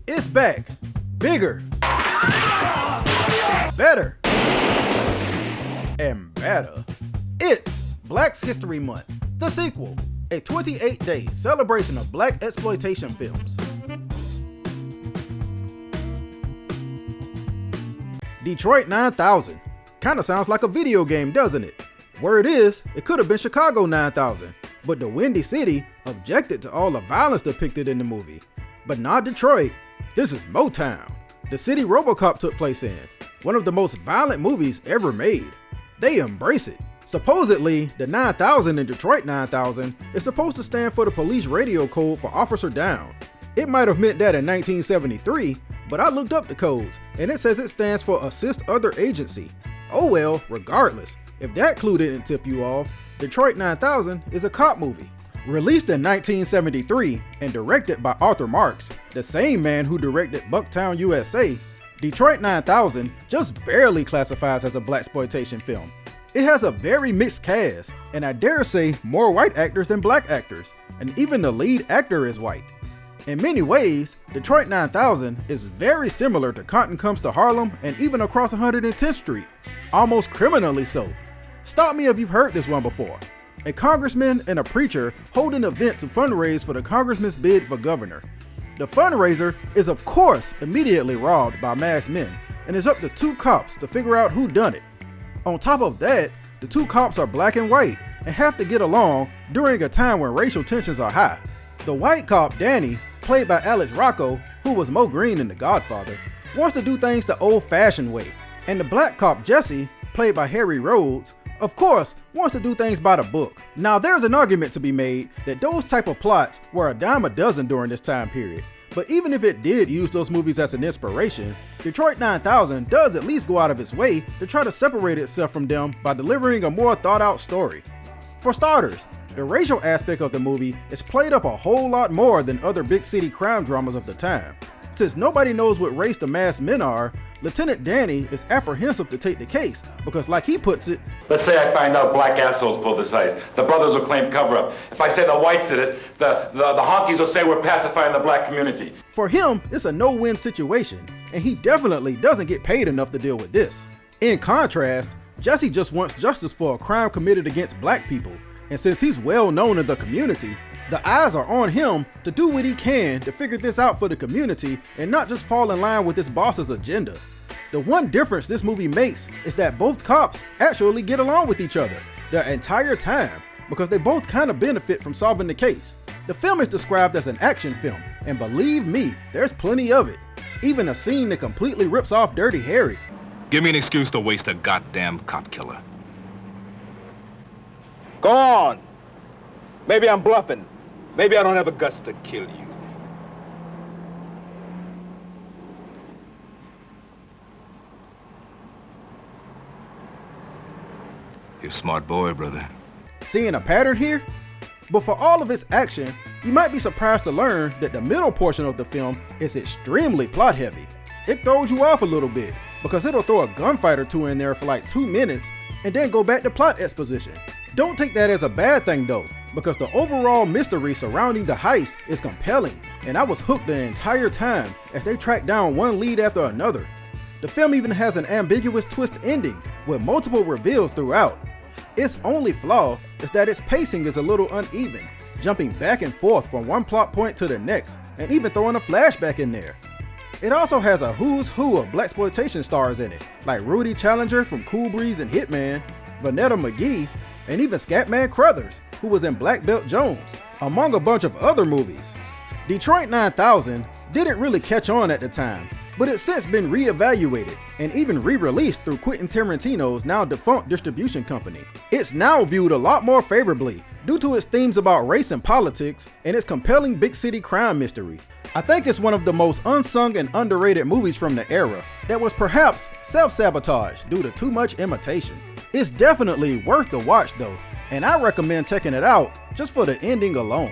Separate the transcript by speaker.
Speaker 1: It's back. Bigger. Better. And better. It's Black History Month, the sequel, a 28-day celebration of black exploitation films. Detroit 9000. Kinda sounds like a video game, doesn't it? Word is, it could have been Chicago 9000, but the Windy City objected to all the violence depicted in the movie. But not Detroit, this is Motown, the city RoboCop took place in, one of the most violent movies ever made. They embrace it. Supposedly, the 9000 in Detroit 9000 is supposed to stand for the police radio code for officer down. It might have meant that in 1973, but I looked up the codes, and it says it stands for assist other agency. Oh well, regardless, if that clue didn't tip you off, Detroit 9000 is a cop movie. Released in 1973 and directed by Arthur Marks, the same man who directed Bucktown, USA, Detroit 9000 just barely classifies as a blaxploitation film. It has a very mixed cast, and I dare say more white actors than black actors, and even the lead actor is white. In many ways, Detroit 9000 is very similar to Compton Comes to Harlem and even Across 110th Street, almost criminally so. Stop me if you've heard this one before. A congressman and a preacher hold an event to fundraise for the congressman's bid for governor. The fundraiser is of course immediately robbed by masked men, and it's up to two cops to figure out who done it. On top of that, the two cops are black and white and have to get along during a time when racial tensions are high. The white cop, Danny, played by Alex Rocco, who was Mo Green in The Godfather, wants to do things the old-fashioned way, and the black cop, Jesse, played by Harry Rhodes, of course, wants to do things by the book. Now there's an argument to be made that those type of plots were a dime a dozen during this time period, but even if it did use those movies as an inspiration, Detroit 9000 does at least go out of its way to try to separate itself from them by delivering a more thought out story. For starters, the racial aspect of the movie is played up a whole lot more than other big city crime dramas of the time. Since nobody knows what race the masked men are, Lieutenant Danny is apprehensive to take the case because, like he puts it,
Speaker 2: let's say I find out black assholes pulled this ice. The brothers will claim cover-up. If I say the whites did it, the honkies will say we're pacifying the black community.
Speaker 1: For him, it's a no-win situation, and he definitely doesn't get paid enough to deal with this. In contrast, Jesse just wants justice for a crime committed against black people, and since he's well known in the community, the eyes are on him to do what he can to figure this out for the community and not just fall in line with his boss's agenda. The one difference this movie makes is that both cops actually get along with each other the entire time because they both kind of benefit from solving the case. The film is described as an action film, and believe me, there's plenty of it. Even a scene that completely rips off Dirty Harry.
Speaker 3: Give me an excuse to waste a goddamn cop killer.
Speaker 4: Go on. Maybe I'm bluffing. Maybe I don't have the guts to kill you.
Speaker 3: You're a smart boy, brother.
Speaker 1: Seeing a pattern here? But for all of its action, you might be surprised to learn that the middle portion of the film is extremely plot heavy. It throws you off a little bit because it'll throw a gunfight or two in there for like 2 minutes and then go back to plot exposition. Don't take that as a bad thing though, because the overall mystery surrounding the heist is compelling, and I was hooked the entire time as they track down one lead after another. The film even has an ambiguous twist ending with multiple reveals throughout. Its only flaw is that its pacing is a little uneven, jumping back and forth from one plot point to the next, and even throwing a flashback in there. It also has a who's who of blaxploitation stars in it, like Rudy Challenger from Cool Breeze and Hitman, Vanetta McGee, and even Scatman Crothers, who was in Black Belt Jones, among a bunch of other movies. Detroit 9000 didn't really catch on at the time, but it's since been re-evaluated and even re-released through Quentin Tarantino's now defunct distribution company. It's now viewed a lot more favorably due to its themes about race and politics and its compelling big city crime mystery. I think it's one of the most unsung and underrated movies from the era that was perhaps self-sabotage due to too much imitation. It's definitely worth the watch though, and I recommend checking it out just for the ending alone.